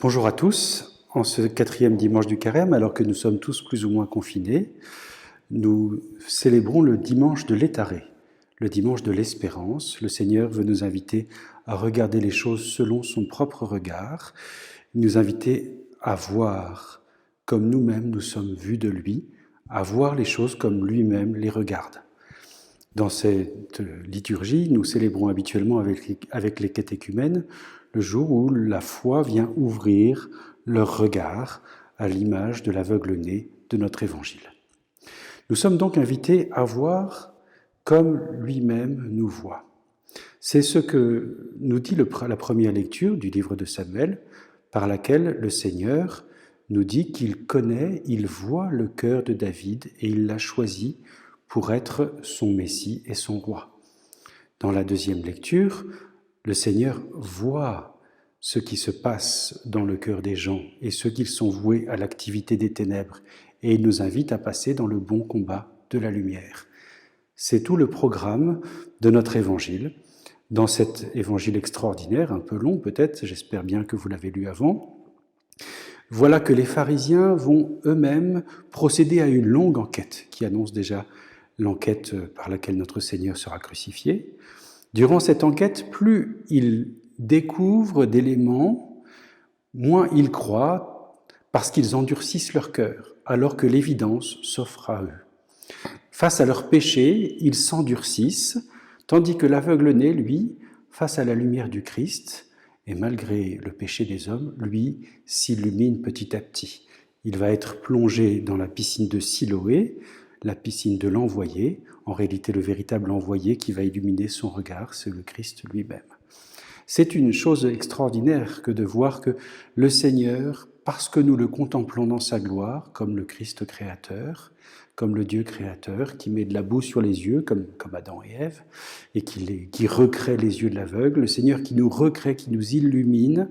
Bonjour à tous. En ce 4e dimanche du Carême, alors que nous sommes tous plus ou moins confinés, nous célébrons le dimanche de l'Étaré, le dimanche de l'espérance. Le Seigneur veut nous inviter à regarder les choses selon son propre regard, nous inviter à voir comme nous-mêmes nous sommes vus de lui, à voir les choses comme lui-même les regarde. Dans cette liturgie, nous célébrons habituellement avec les catéchumènes le jour où la foi vient ouvrir leur regard à l'image de l'aveugle-né de notre Évangile. Nous sommes donc invités à voir comme lui-même nous voit. C'est ce que nous dit la première lecture du livre de Samuel, par laquelle le Seigneur nous dit qu'il connaît, il voit le cœur de David et il l'a choisi pour être son Messie et son roi. Dans la deuxième lecture, le Seigneur voit ce qui se passe dans le cœur des gens et ceux qui sont voués à l'activité des ténèbres, et il nous invite à passer dans le bon combat de la lumière. C'est tout le programme de notre évangile. Dans cet évangile extraordinaire, un peu long peut-être, j'espère bien que vous l'avez lu avant, voilà que les pharisiens vont eux-mêmes procéder à une longue enquête qui annonce déjà l'enquête par laquelle notre Seigneur sera crucifié. Durant cette enquête, plus ils découvrent d'éléments, moins ils croient, parce qu'ils endurcissent leur cœur, alors que l'évidence s'offre à eux. Face à leur péché, ils s'endurcissent, tandis que l'aveugle-né, lui, face à la lumière du Christ, et malgré le péché des hommes, lui, s'illumine petit à petit. Il va être plongé dans la piscine de Siloé, la piscine de l'envoyé, en réalité le véritable envoyé qui va illuminer son regard, c'est le Christ lui-même. C'est une chose extraordinaire que de voir que le Seigneur, parce que nous le contemplons dans sa gloire, comme le Christ créateur, comme le Dieu créateur, qui met de la boue sur les yeux, comme Adam et Ève, et qui recrée les yeux de l'aveugle, le Seigneur qui nous recrée, qui nous illumine,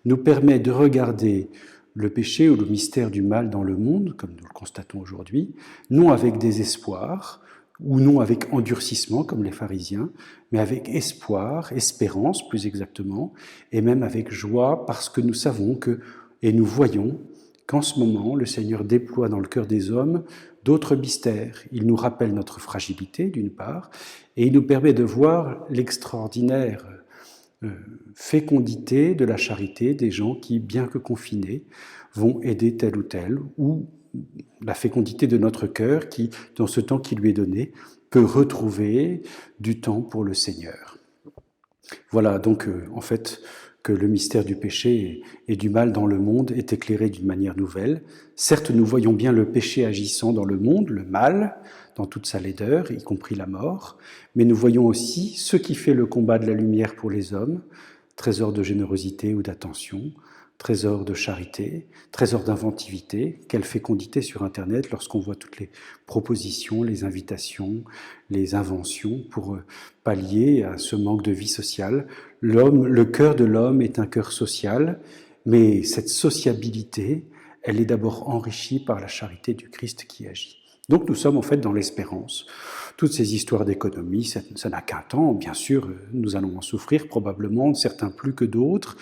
nous permet de regarder le péché ou le mystère du mal dans le monde, comme nous le constatons aujourd'hui, non avec désespoir, ou non avec endurcissement, comme les pharisiens, mais avec espoir, espérance plus exactement, et même avec joie, parce que nous savons que, et nous voyons qu'en ce moment, le Seigneur déploie dans le cœur des hommes d'autres mystères. Il nous rappelle notre fragilité, d'une part, et il nous permet de voir l'extraordinaire fécondité de la charité des gens qui, bien que confinés, vont aider tel ou tel, ou la fécondité de notre cœur qui, dans ce temps qui lui est donné, peut retrouver du temps pour le Seigneur. Voilà donc en fait que le mystère du péché et du mal dans le monde est éclairé d'une manière nouvelle. Certes, nous voyons bien le péché agissant dans le monde, le mal, dans toute sa laideur, y compris la mort, mais nous voyons aussi ce qui fait le combat de la lumière pour les hommes, trésor de générosité ou d'attention, trésor de charité, trésor d'inventivité, quelle fécondité sur Internet lorsqu'on voit toutes les propositions, les invitations, les inventions pour pallier à ce manque de vie sociale. Le cœur de l'homme est un cœur social, mais cette sociabilité, elle est d'abord enrichie par la charité du Christ qui agit. Donc nous sommes en fait dans l'espérance. Toutes ces histoires d'économie, ça n'a qu'un temps, bien sûr, nous allons en souffrir probablement, certains plus que d'autres,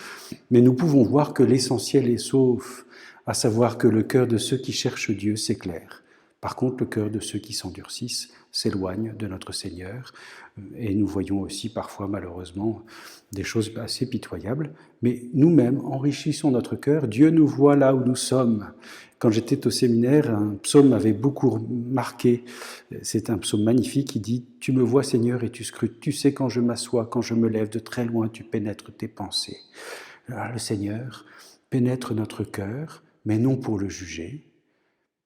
mais nous pouvons voir que l'essentiel est sauf, à savoir que le cœur de ceux qui cherchent Dieu s'éclaire. Par contre, le cœur de ceux qui s'endurcissent s'éloigne de notre Seigneur, et nous voyons aussi parfois, malheureusement, des choses assez pitoyables, mais nous-mêmes enrichissons notre cœur, Dieu nous voit là où nous sommes. Quand j'étais au séminaire, un psaume m'avait beaucoup marqué, c'est un psaume magnifique qui dit « Tu me vois Seigneur et tu scrutes, tu sais quand je m'assois, quand je me lève de très loin, tu pénètres tes pensées. » Alors, le Seigneur pénètre notre cœur, mais non pour le juger,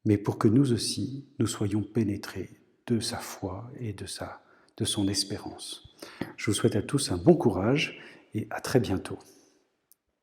mais pour que nous aussi, nous soyons pénétrés de sa foi et de son espérance. Je vous souhaite à tous un bon courage et à très bientôt.